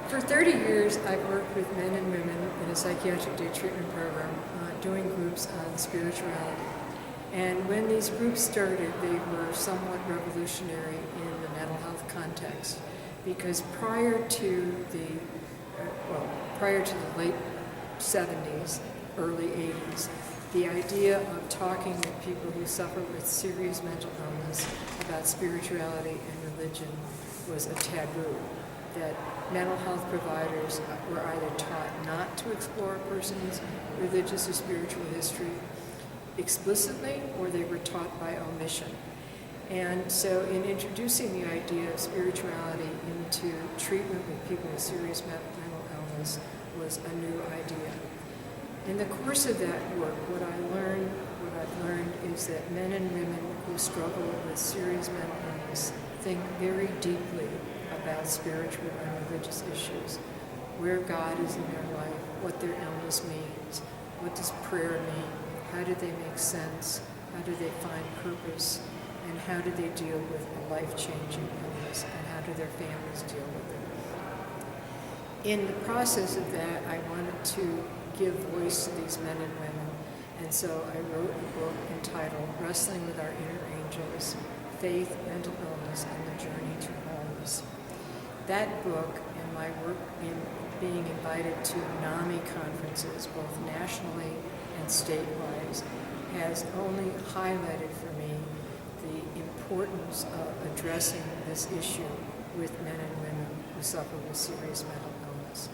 For 30 years, I've worked with men and women in a psychiatric day treatment program, doing groups on spirituality. And when these groups started, they were somewhat revolutionary in the mental health context, because prior to the late 70s, early 80s, the idea of talking with people who suffer with serious mental illness about spirituality and religion was a taboo. That mental health providers were either taught not to explore a person's religious or spiritual history explicitly, or they were taught by omission. And so in introducing the idea of spirituality into treatment with people with serious mental illness was a new idea. In the course of that work, what I've learned is that men and women who struggle with serious mental illness think very deeply about spiritual and religious issues, where God is in their life, what their illness means, what does prayer mean, how do they make sense, how do they find purpose, and how do they deal with a life-changing illness, and how do their families deal with it. In the process of that, I wanted to give voice to these men and women, and so I wrote a book entitled Wrestling with Our Inner Angels, Faith, Mental Illness, and the Journey to Wholeness. That book and my work in being invited to NAMI conferences, both nationally and statewide, has only highlighted for me the importance of addressing this issue with men and women who suffer with serious mental illness.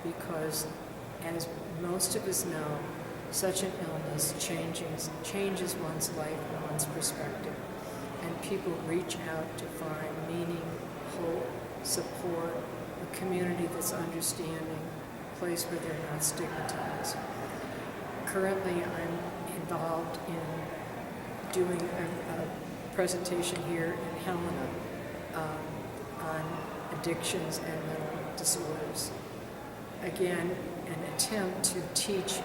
Because, as most of us know, such an illness changes one's life and one's perspective. And people reach out to find meaning, hope, support, a community that's understanding, a place where they're not stigmatized. Currently, I'm involved in doing a presentation here in Helena on addictions and mental disorders. Again, an attempt to teach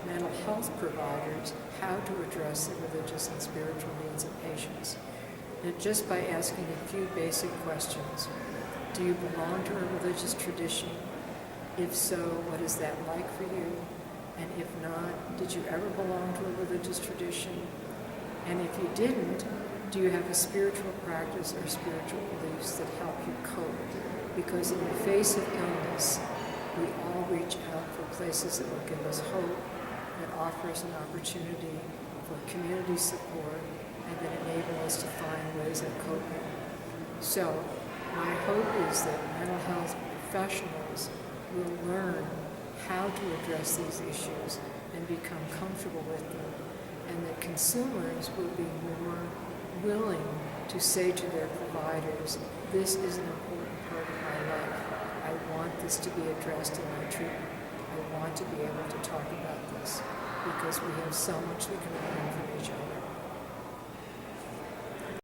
mental health providers how to address the religious and spiritual needs of patients. And just by asking a few basic questions. Do you belong to a religious tradition? If so, what is that like for you? And if not, did you ever belong to a religious tradition? And if you didn't, do you have a spiritual practice or spiritual beliefs that help you cope? Because in the face of illness, we all reach out for places that will give us hope, that offers an opportunity for community support, and that enable us to find ways of coping. So, my hope is that mental health professionals will learn how to address these issues and become comfortable with them, and that consumers will be more willing to say to their providers, this is an important part of my life. I want this to be addressed in my treatment. I want to be able to talk about this because we have so much we can learn from each other.